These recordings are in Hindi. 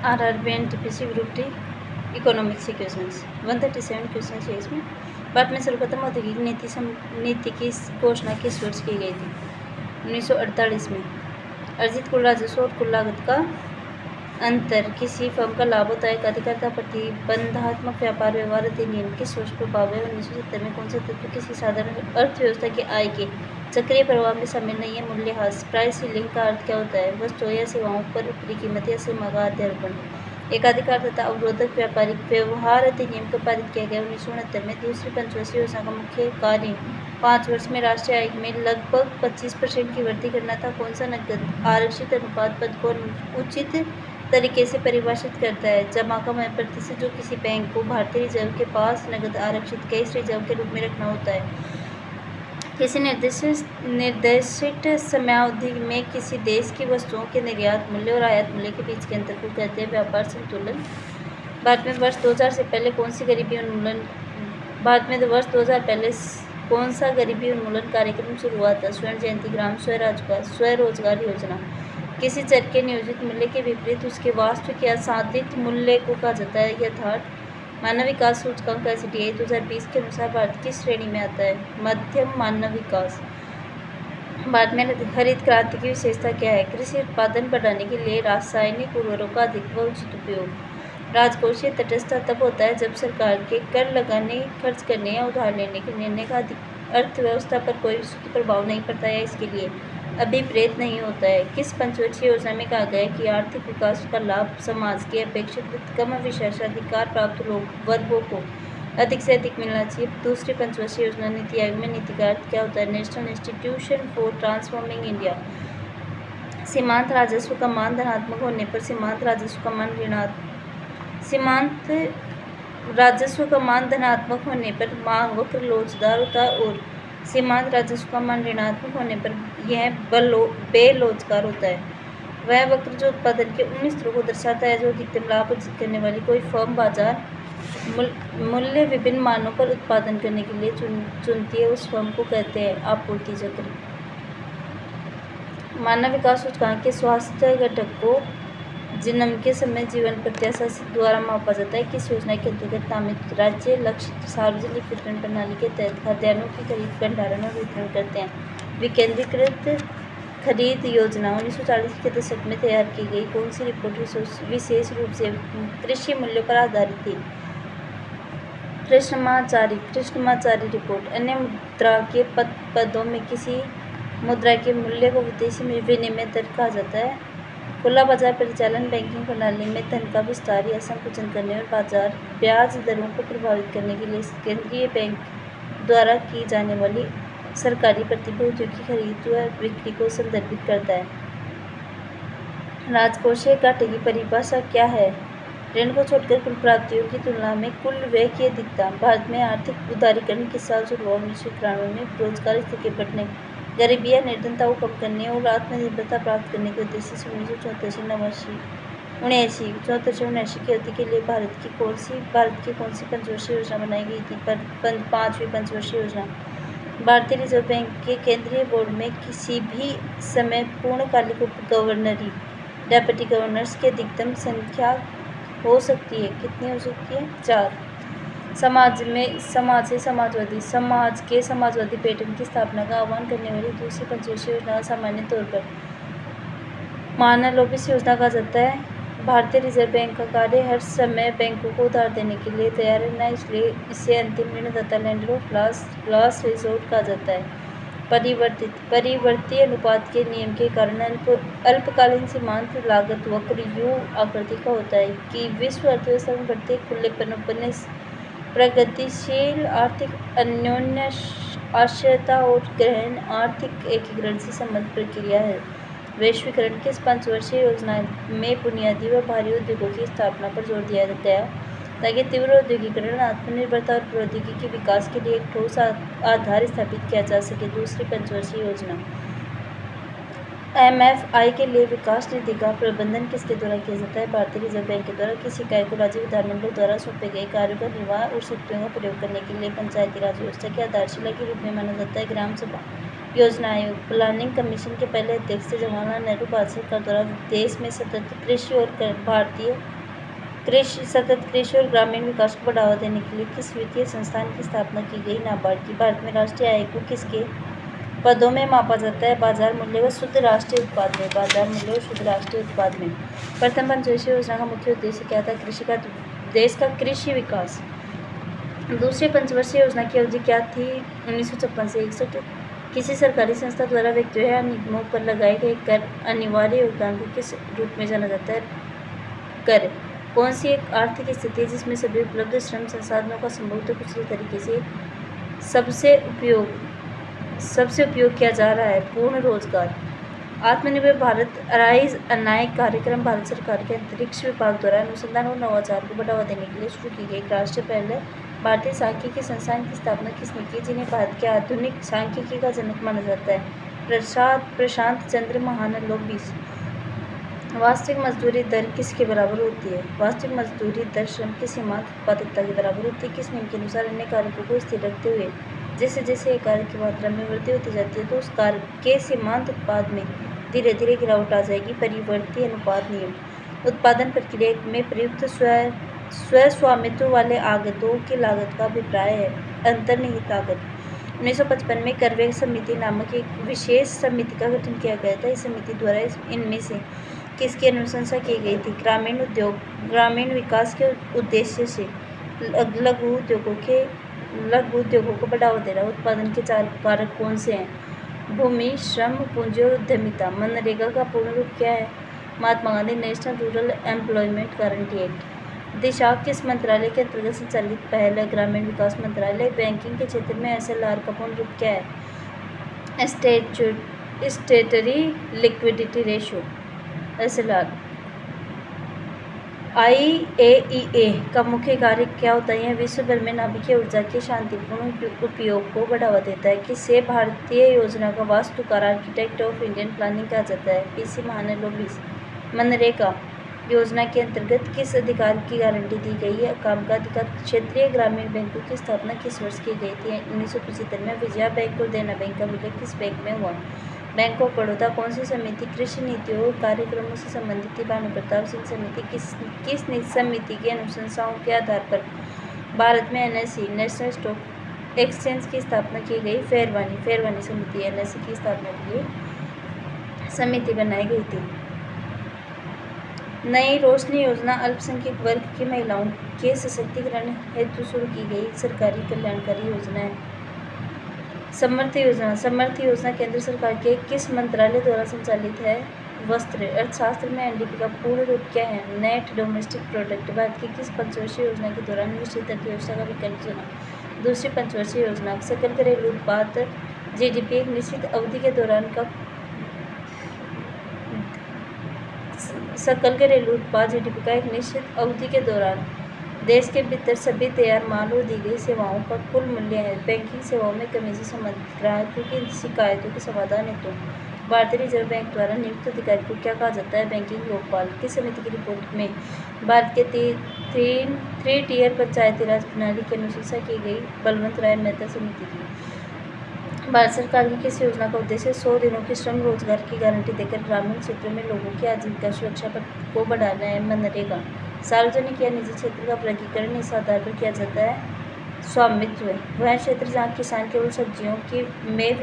RRB NTPC group D economics के क्वेश्चंस 137 क्वेश्चन है इसमें। भारत में सर्वप्रथम औद्योगिक नीति की घोषणा किस वर्ष की गई थी? 1948 में। अर्जित कुल राजस्व और कुल लागत का अंतर किसी फर्म का लाभ होता है। एकाधिकारता प्रतिबंधात्मक व्यापार व्यवहार अधिनियम किस वर्ष प्रभाव है? 1970 में। कौन सा तत्व किसी साधारण अर्थव्यवस्था के आय के चक्रीय प्रभाव में शामिल नहीं है? मूल्यह्रास। प्राइस सीलिंग का अर्थ क्या होता है? वस्तुओं या सेवाओं पर ऊपरी कीमत या सीमा का अध्यारोपण। एकाधिकार तथा अवरोधक व्यापारिक व्यवहार अधिनियम को पारित किया गया 1969 में। दूसरी पंचवर्षीय योजना का मुख्य कार्य 5 वर्ष में राष्ट्रीय आय में लगभग 25% की वृद्धि करना था। कौन सा नकद आरक्षित अनुपात पद को उचित तरीके से परिभाषित करता है? जमा का वह प्रतिशत जो किसी बैंक को भारतीय रिजर्व के पास नकद आरक्षित कैश रिजर्व के रूप में रखना होता है। किसी निर्दिष्ट समयावधि में किसी देश की वस्तुओं के निर्यात मूल्य और आयात मूल्य के बीच के अंतर को कहते हैं व्यापार संतुलन। भारत में वर्ष 2000 से पहले कौन सा गरीबी उन्मूलन कार्यक्रम शुरू हुआ था? स्वर्ण जयंती, ग्राम स्वरोजगार योजना। किसी चर के नियोजित मूल्य के विपरीत उसके वास्तविक या साधित मूल्य को कहा जाता है यथार्थ। मानव विकास सूचकांक SDI 2020 के अनुसार भारत किस श्रेणी में आता है? मध्यम मानव विकास। भारत में हरित क्रांति की विशेषता क्या है? कृषि उत्पादन बढ़ाने के लिए रासायनिक उर्वरकों का अधिक व उचित उपयोग। राजकोषीय तटस्थता तब होता है जब सरकार के कर लगाने, खर्च करने या उधार लेने के निर्णय का अर्थव्यवस्था पर कोई उसकी प्रभाव नहीं पड़ता या इसके लिए अभिप्रेत नहीं होता है। किस पंचवर्षीय योजना में कहा गया है कि आर्थिक विकास का लाभ समाज के अपेक्षाकृत कम विशेषाधिकार प्राप्त वर्गों को अधिक से अधिक मिलना चाहिए? दूसरी पंचवर्षीय योजना नीति आयोग में नीति का अर्थ क्या होता है? National institution for transforming India. सीमांत राजस्व का मान धनात्मक होने पर सीमांत राजस्व का मान धनात्मक होने पर मांग वक्र लोचदार होता है और सीमांत राजस्व का मान ऋणात्मक होने पर यह बेलोचदार होता है। वह वक्र जो उत्पादन के उन स्तरों को दर्शाता है जो अधिकतम लाभ अर्जित करने वाली कोई फर्म बाजार मूल्य विभिन्न मानों पर उत्पादन करने के लिए चुनती है उस फर्म को कहते हैं आपूर्ति चक्र। मानव विकास सूचकांक के स्वास्थ्य घटक को जन्म के समय जीवन प्रत्याशा द्वारा मापा जाता है। किस योजना के अंतर्गत नामित राज्य लक्षित सार्वजनिक वितरण प्रणाली के तहत खाद्यान्नों की खरीद, भंडारण और वितरण करते हैं? विकेंद्रीकृत खरीद योजना 1940 के दशक में तैयार की गई कौन सी रिपोर्ट विशेष रूप से कृषि मूल्यों पर आधारित थी? कृष्णमाचारी रिपोर्ट। अन्य मुद्रा के पदों में किसी मुद्रा के मूल्य को विदेशी विनिमय दर कहा जाता है? खुला बाजार परिचालन बैंकिंग प्रणाली में धन का विस्तार या संकुचन करने और बाजार ब्याज दरों को प्रभावित करने के लिए केंद्रीय बैंक द्वारा की जाने वाली सरकारी प्रतिभूतियों की खरीद व बिक्री को संदर्भित करता है। राजकोषीय घाटे की परिभाषा क्या है? ऋण को छोड़कर कुल प्राप्तियों की तुलना में कुल व्यय की अधिकता। भारत में आर्थिक उदारीकरण किस साल शुरू हुआ? 1991 में। रोजगार स्थिति बढ़ने, गरीबी या निर्धनता को कम करने और आत्मनिर्भरता प्राप्त करने के उद्देश्य से 1974-79 की अवधि के लिए भारत की कौन सी पंचवर्षीय योजना बनाई गई थी? 5वीं पंचवर्षीय योजना। भारतीय रिजर्व बैंक के केंद्रीय बोर्ड में किसी भी समय पूर्णकालिक उप गवर्नरी डेप्यूटी गवर्नर्स की अधिकतम संख्या हो सकती है? कितनी हो सकती है? 4। समाज के समाजवादी पैटर्न की स्थापना का आह्वान करने वाली दूसरी पंचवर्षीय योजना सामान्य तौर पर मानलोपिस योजना कहा जाता है। भारतीय रिजर्व बैंक का कार्य हर समय बैंकों को उधार देने के लिए तैयार रहना, इसलिए इसे अंतिम ऋणदाता लेंडर ऑफ लास्ट रिसोर्ट कहा जाता है। परिवर्ती अनुपात के नियम के कारण अल्पकालीन सीमांत लागत वक्र U आकृति का होता है कि विश्व अर्थव्यवस्था में बढ़ते खुलेपन, प्रगतिशील आर्थिक अन्योन्य आश्रयता और गहन आर्थिक एकीकरण से संबंधित प्रक्रिया है। वैश्वीकरण किस पंचवर्षीय योजना में बुनियादी व भारी उद्योगों की स्थापना पर जोर दिया गया ताकि तीव्र औद्योगिकरण, आत्मनिर्भरता और प्रौद्योगिकी विकास के लिए एक ठोस आधार स्थापित किया जा सके? दूसरी पंचवर्षीय योजना। MFI के लिए विकास निधि का प्रबंधन किसके द्वारा किया जाता है? भारतीय रिजर्व बैंक के द्वारा। किस इकाई को राज्य विधानमंडल द्वारा सौंपे गए कार्यों का निर्वाह और शक्तियों का प्रयोग करने के लिए पंचायती राज व्यवस्था की आधारशिला के रूप में माना जाता है? ग्राम सभा। योजना आयोग प्लानिंग कमीशन के पहले अध्यक्ष थे जवाहरलाल नेहरू। भारत सरकार द्वारा देश में सतत कृषि और ग्रामीण विकास को बढ़ावा देने के लिए किस वित्तीय संस्थान की स्थापना की गई? नाबार्ड की। भारत में राष्ट्रीय आय को किसके पदों में मापा जाता है? बाजार मूल्य व शुद्ध राष्ट्रीय उत्पाद में। बाजार मूल्य और शुद्ध राष्ट्रीय उत्पाद में। प्रथम पंचवर्षीय योजना का मुख्य उद्देश्य क्या था? देश का कृषि विकास। दूसरी पंचवर्षीय योजना की अवधि क्या थी? 1956 से 61। किसी सरकारी संस्था द्वारा व्यक्तियों या निगमों पर लगाए गए कर अनिवार्य योगदान को किस रूप में जाना जाता है? कर। कौन सी एक आर्थिक स्थिति है जिसमें सभी उपलब्ध श्रम संसाधनों का संभवतः कुशल तरीके से सबसे उपयोग किया जा रहा है? पूर्ण रोजगार। आत्मनिर्भर भारत अराइज अनायक कार्यक्रम भारत सरकार के अंतरिक्ष विभाग द्वारा अनुसंधान और नवाचार को बढ़ावा देने के लिए शुरू की गई राष्ट्र पहले भारतीय सांख्यिकी संस्थान की स्थापना किसने की, जिन्हें भारत के आधुनिक सांख्यिकी का जनक माना जाता है? प्रशांत चंद्र महानलोबिस। वास्तविक मजदूरी दर किसके बराबर होती है? वास्तविक मजदूरी दर श्रम की सीमांत उत्पादकता के बराबर होती है। किस नियम के अनुसार अन्य कारकों को स्थिर रखते हुए जैसे जैसे एक कार्य की मात्रा में वृद्धि होती जाती है तो उस कार्य के सीमांत उत्पाद में धीरे धीरे गिरावट आ जाएगी? परिवर्ती अनुपात नियम। उत्पादन प्रक्रिया में प्रयुक्त स्वस्वामित्व वाले आगतों की लागत का अभिप्राय है? अंतर्निहित लागत। 1955 में करवे समिति नामक एक विशेष समिति का गठन किया गया था। इस समिति द्वारा इनमें से किसकी अनुशंसा की गई थी? ग्रामीण विकास के उद्देश्य से लघु उद्योगों को बढ़ावा देना। उत्पादन के 4 कारक कौन से हैं? भूमि, श्रम, पूंजी और उद्यमिता। मनरेगा का पूर्ण रूप क्या है? Mahatma Gandhi national rural employment guarantee act. दिशा किस मंत्रालय के अंतर्गत संचालित पहल है? ग्रामीण विकास मंत्रालय। बैंकिंग के क्षेत्र में SLR का पूर्ण रूप क्या है? स्टेटरी लिक्विडिटी रेशियो SLR। IAEA का मुख्य कार्य क्या होता है? यह विश्व भर में नाभिकीय ऊर्जा के शांतिपूर्ण उपयोग को बढ़ावा देता है। किसे भारतीय योजना का वास्तुकार आर्किटेक्ट ऑफ इंडियन प्लानिंग कहा जाता है? PC महानलोबिस। मनरेगा योजना के अंतर्गत किस अधिकार की गारंटी दी गई है? काम का अधिकार। क्षेत्रीय ग्रामीण बैंकों की स्थापना किस वर्ष की गई थी? 1975 में। विजया बैंक और देना बैंक का विलय किस बैंक में हुआ? Bank of Baroda. कौन सी समिति कृषि नीतियों और कार्यक्रमों से संबंधित थी? भानु प्रताप सिंह समिति। किस समिति की अनुशंसाओं के आधार पर भारत में NSE नेशनल स्टॉक एक्सचेंज की स्थापना की गई? फेरवानी समिति NSE की स्थापना के लिए समिति बनाई गई थी। नई रोशनी योजना अल्पसंख्यक वर्ग की महिलाओं के सशक्तिकरण हेतु शुरू की गई सरकारी कल्याणकारी योजना है। समर्थ योजना केंद्र सरकार के किस मंत्रालय द्वारा संचालित है? वस्त्र। अर्थशास्त्र में NDP का पूर्ण रूप क्या है? Net domestic product. भारत की किस पंचवर्षीय योजना के दौरान निश्चित अर्थव्यवस्था का विकल्प चुना? दूसरी पंचवर्षीय योजना। सकल घरेलू उत्पाद GDP एक निश्चित अवधि के दौरान सकल घरेलू उत्पाद GDP का एक निश्चित अवधि के दौरान देश के भीतर सभी तैयार माल और दी गई सेवाओं का कुल मूल्य है। बैंकिंग सेवाओं में कमी से संबंधित ग्राहकों की शिकायतों के समाधान हेतु भारतीय रिजर्व बैंक द्वारा नियुक्त अधिकारी को क्या कहा जाता है? बैंकिंग लोकपाल। किस समिति की रिपोर्ट में भारत के 3 टियर पंचायती राज प्रणाली की अनुशंसा की गई? बलवंत राय मेहता समिति की। भारत सरकार की किस योजना का उद्देश्य 100 दिनों की श्रम रोजगार की गारंटी देकर ग्रामीण क्षेत्रों में लोगों की आजीविका सुरक्षा को बढ़ाना है? मनरेगा। सार्वजनिक या निजी क्षेत्र का वर्गीकरण इस आधार पर किया जाता है स्वामित्व। वह क्षेत्र जहाँ किसान केवल सब्जियों की में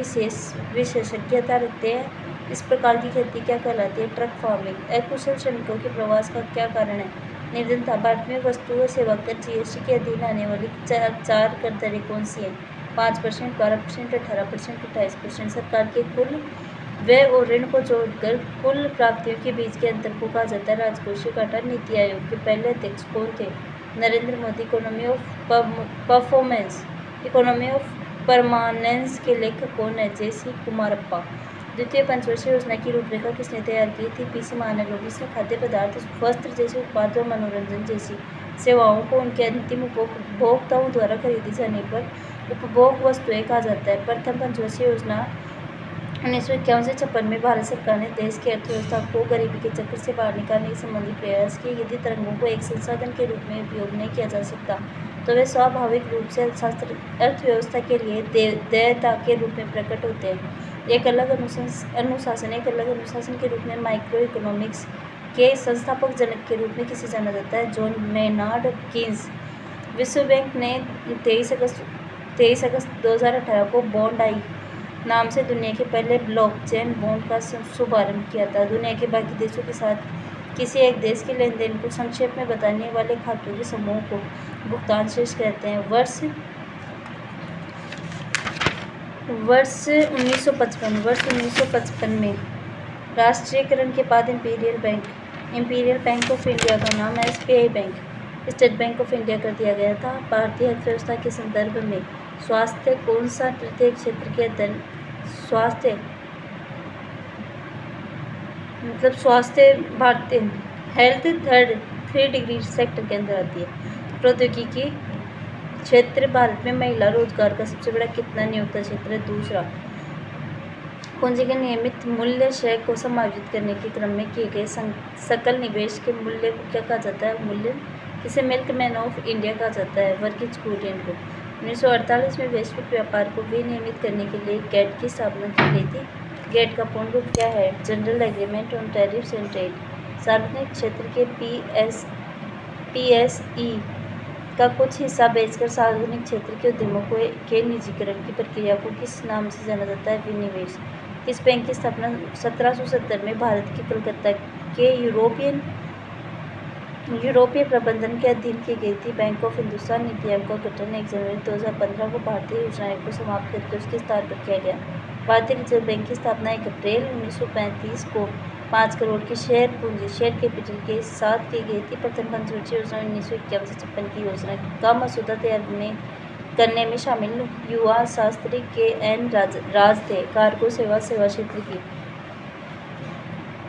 विशेषज्ञता रखते हैं। इस प्रकार की खेती क्या कहलाती है? Truck farming. अकुशल श्रमिकों के प्रवास का क्या कारण है? निर्धनता। भारत में वस्तु व सेवा कर GST के अधीन आने वाली 4 कर दरें कौन सी हैं? 5%, 12%, 18%, 28%। सरकार के कुल व्यय और ऋण को जोड़कर कुल प्राप्तियों के बीच के अंतर को कहा जाता है राजकोषीय घाटा। नीति आयोग के पहले अध्यक्ष कौन थे? Narendra Modi. Economy of permanence के लेखक कौन है? JC कुमारप्पा। द्वितीय पंचवर्षीय योजना की रूपरेखा किसने तैयार की थी? PC महानलोबिस ने। खाद्य पदार्थ, वस्त्र जैसे उत्पाद और मनोरंजन जैसी सेवाओं को उनके अंतिम उपभोक्ताओं द्वारा खरीदी जाने पर उपभोग वस्तुएं कहा जाता है। प्रथम पंचवर्षीय योजना 1951 से 56 में भारत सरकार ने देश की अर्थव्यवस्था को गरीबी के चक्कर से बाहर निकालने संबंधी प्रयास किए। यदि तरंगों को एक संसाधन के रूप में उपयोग नहीं किया जा सकता तो वे स्वाभाविक रूप से अर्थव्यवस्था के लिए देयता के रूप में प्रकट होते हैं। एक अलग अनुशासन के रूप में माइक्रो इकोनॉमिक्स के संस्थापक जनक के रूप में किसे जाना जाता है? John Maynard Keynes. विश्व बैंक ने 23 अगस्त 2018 को बॉन्ड आई नाम से दुनिया के पहले ब्लॉकचेन बॉन्ड का शुभारंभ किया था। दुनिया के बाकी देशों के साथ किसी एक देश के लेन देन को संक्षेप में बताने वाले खातों के समूह को भुगतान शेष कहते हैं। वर्ष 1955 में राष्ट्रीयकरण के बाद इंपीरियल बैंक ऑफ इंडिया का नाम SBI bank state bank of India कर दिया गया था। भारतीय अर्थव्यवस्था के संदर्भ में स्वास्थ्य कौन सा प्रत्येक क्षेत्र के अध्ययन स्वास्थ्य भारतीय हेल्थ 3 डिग्री सेक्टर के अंदर आती है। प्रौद्योगिकी क्षेत्र भारत में महिला रोजगार का सबसे बड़ा कितना नियोक्ता क्षेत्र है? दूसरा। पूंजी के नियमित मूल्य क्षय को समायोजित करने के क्रम में किए गए सकल निवेश के मूल्य को क्या कहा जाता है? मूल्य। किसे मिल्कमैन ऑफ इंडिया कहा जाता है? वर्गीज कुरियन को। 1948 में वैश्विक व्यापार को विनियमित करने के लिए गेट की स्थापना की गई थी। गेट का पूर्ण रूप क्या है? General agreement on tariffs and trade. सार्वजनिक क्षेत्र के PSE का कुछ हिस्सा बेचकर सार्वजनिक क्षेत्र के उद्यमों के निजीकरण की प्रक्रिया को किस नाम से जाना जाता है? विनिवेश। किस बैंक की स्थापना 1770 में भारत के कलकत्ता के यूरोपीय प्रबंधन के अधीन की गई थी? बैंक ऑफ हिंदुस्तान नीति आयोग का गठन 1 जनवरी 2015 को भारतीय योजना आयोग को समाप्त करके उसके स्थान पर किया गया। भारतीय रिजर्व बैंक की स्थापना 1 अप्रैल 1935 को 5 करोड़ की शेयर कैपिटल के साथ की गई थी। प्रथम पंचवर्षीय योजना 1951 से 56 की योजना का मसौदा तैयार करने में शामिल युवा शास्त्री KN राज थे। कार्गो सेवा क्षेत्र की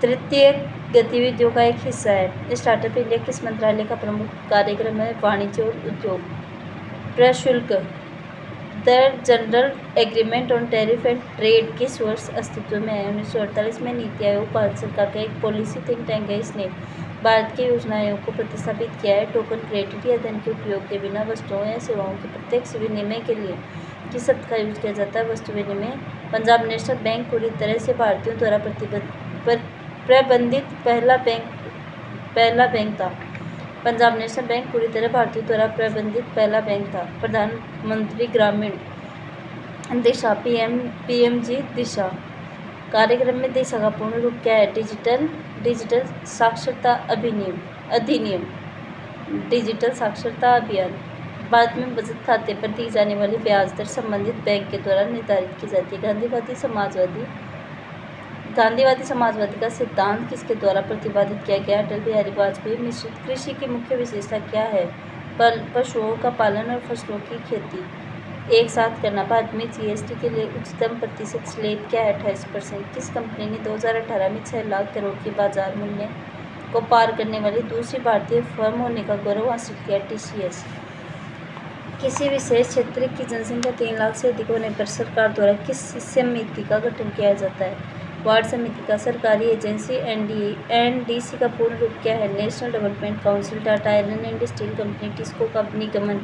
तृतीय गतिविधियों का एक हिस्सा है। स्टार्टअप इंडिया किस मंत्रालय का प्रमुख कार्यक्रम है? वाणिज्य और उद्योग। प्रशुल्क दर general agreement on tariff and trade किस वर्ष अस्तित्व में है? 1948 में। नीति आयोग भारत सरकार का एक पॉलिसी थिंक टैंक है। इसने भारत के योजना आयोग को प्रतिस्थापित किया है। टोकन क्रेडिट या धन के उपयोग के बिना वस्तुओं या सेवाओं के प्रत्यक्ष विनिमय के लिए किस शब्द का यूज किया जाता है? वस्तु विनिमय। पंजाब नेशनल बैंक पूरी तरह से भारतीयों द्वारा प्रबंधित पहला बैंक था। पंजाब नेशनल बैंक पूरी तरह भारतीयों द्वारा प्रबंधित पहला बैंक था। प्रधानमंत्री ग्रामीण दिशा PMG दिशा कार्यक्रम में दिशा का पूर्ण रूप क्या है? डिजिटल साक्षरता अधिनियम डिजिटल साक्षरता अभियान। भारत में बचत खाते पर दी जाने वाली ब्याज दर संबंधित बैंक के द्वारा निर्धारित की जाती है। गांधीवादी समाजवादी का सिद्धांत किसके द्वारा प्रतिपादित किया गया? अटल बिहारी वाजपेयी। मिश्रित कृषि की मुख्य विशेषता क्या है? पशुओं का पालन और फसलों की खेती एक साथ करना। भारत में GST के लिए उच्चतम प्रतिशत स्लैब क्या है? 28%। किस कंपनी ने 2018 में 6 लाख करोड़ के बाजार मूल्य को पार करने वाली दूसरी भारतीय फर्म होने का गौरव हासिल किया? TCS। किसी विशेष क्षेत्र की जनसंख्या 3 लाख से अधिक होने पर सरकार द्वारा किस समिति का गठन किया जाता है? वार्ड समिति का। सरकारी एजेंसी NDC का पूर्ण रूप क्या है? National development council. Tata iron and steel company TISCO का निगमन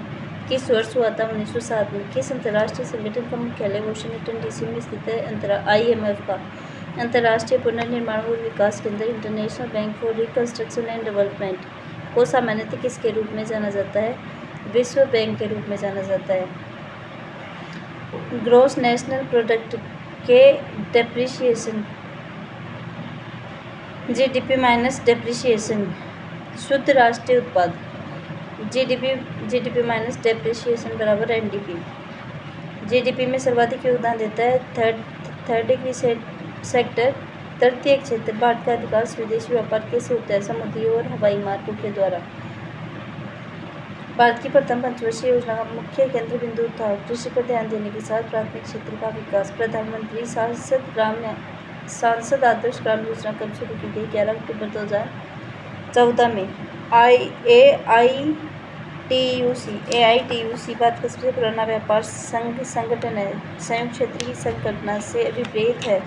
किस वर्ष हुआ था? 1907 में। किस अंतर्राष्ट्रीय संगठन का मुख्यालय वॉशिंगटन DC में स्थित है? IMF का। अंतर्राष्ट्रीय पुनर्निर्माण और विकास केंद्र international bank for reconstruction and development को सामान्यतः किसके रूप में जाना जाता है? विश्व बैंक के रूप में जाना जाता है। ग्रॉस नेशनल प्रोडक्ट के डेप्रिसिएशन GDP माइनस डेप्रिसिएशन शुद्ध राष्ट्रीय उत्पाद। GDP माइनस डेप्रिसिएशन बराबर NDP। GDP में सर्वाधिक योगदान देता है थर्ड डिग्री सेक्टर तृतीय क्षेत्र। भारत का अधिकांश विदेशी व्यापार कैसे होता है? समुद्री और हवाई मार्गों के द्वारा। भारत की प्रथम पंचवर्षीय योजना का मुख्य केंद्र बिंदु था कृषि पर ध्यान देने के साथ प्राथमिक क्षेत्र का विकास। प्रधानमंत्री सांसद आदर्श ग्राम योजना कब शुरू की गई? 11 अक्टूबर 2014 में। AITUC भारत का सबसे पुराना व्यापार संगठन है। संयुक्त क्षेत्र की संकल्पना से विपरीत है।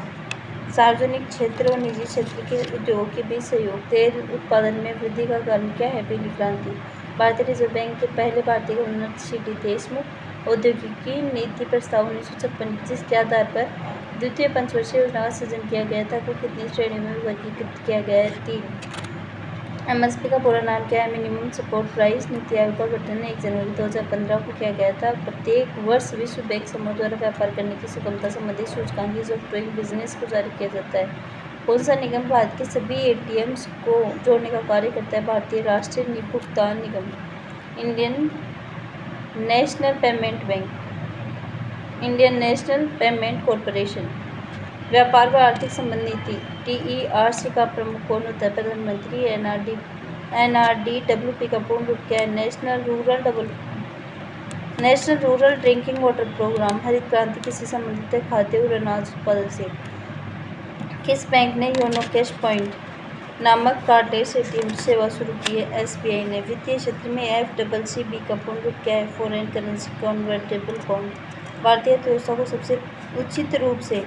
सार्वजनिक क्षेत्र और निजी क्षेत्र के उद्योगों के बीच सहयोग। तेल उत्पादन में वृद्धि का कारण क्या है? पीली क्रांति। भारतीय रिजर्व बैंक के पहले भारतीय गवर्नर CD देशमुख। औद्योगिकी नीति प्रस्ताव 1956 जिसके आधार पर द्वितीय पंचवर्षीय योजना का सृजन किया गया था को कितनी श्रेणियों में वर्गीकृत किया गया है? 3। एमएसपी का पूरा नाम क्या है? Minimum support price. NITI Aayog का गठन 1 जनवरी 2015 को किया गया था। प्रत्येक वर्ष विश्व बैंक समूह द्वारा व्यापार करने की सुगमता संबंधी सूचकांक ऑफ डूइंग बिजनेस को जारी किया जाता है। कौन सा निगम भारत के सभी एटीएम्स को जोड़ने का कार्य करता है? भारतीय राष्ट्रीय भुगतान निगम। Indian national payment bank. Indian national payment corporation. व्यापार व आर्थिक संबंध नीति टीईआरसी का प्रमुख कौन होता है? प्रधानमंत्री। एनआरडीडब्ल्यूपी का पूर्ण रूप क्या है? National Rural Drinking Water Programme. हरित क्रांति किससे संबंधित है? खाद्य और अनाज उत्पादन से। किस बैंक ने योनो कैश पॉइंट नामक कार्डलेस एटीएम सेवा शुरू की है? एसबीआई ने। वित्तीय क्षेत्र में एफडब्ल्यूसीबी का पूर्ण रूप क्या है? Foreign currency convertible bond. भारतीय अर्थव्यवस्था को सबसे उचित रूप से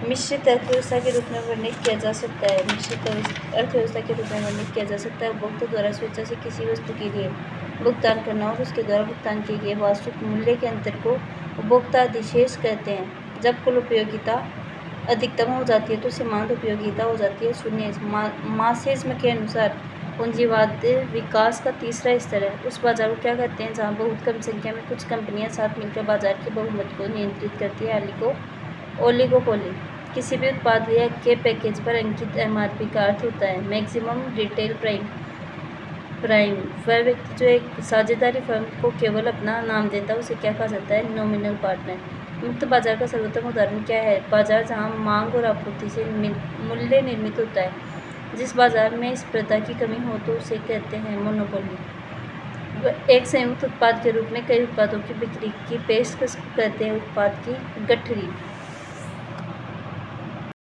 मिश्रित अर्थव्यवस्था के रूप में वर्णित किया जा सकता है। मिश्रित अर्थव्यवस्था के रूप में वर्णित किया जा सकता है उपभोक्ता द्वारा स्वेच्छा से किसी वस्तु के लिए भुगतान करना और उसके द्वारा भुगतान किए गए वास्तविक मूल्य के अंतर को उपभोक्ता अधिशेष कहते हैं। जब कुल उपयोगिता अधिकतम हो जाती है तो सीमांत उपयोगिता हो जाती है 0। मार्क्सिज्म के अनुसार पूंजीवाद विकास का तीसरा स्तर है। उस बाजार को क्या कहते हैं जहां बहुत कम संख्या में कुछ कंपनियां साथ मिलकर बाजार की बहुमत को नियंत्रित करती है? ओलिगोपोली। किसी भी उत्पाद या के पैकेज पर अंकित एमआरपी का अर्थ होता है मैक्सिमम रिटेल प्राइम। वह व्यक्ति जो एक साझेदारी फर्म को केवल अपना नाम देता है उसे क्या कहा जाता है? Nominal partner. मुक्त बाजार का सर्वोत्तम उदाहरण क्या है? बाजार जहां मांग और आपूर्ति से मूल्य निर्मित होता है। जिस बाजार में स्पर्धा की कमी हो तो उसे कहते हैं मोनोपोली। एक संयुक्त उत्पाद के रूप में कई उत्पादों की बिक्री की पेशकश करते हैं उत्पाद की गठरी।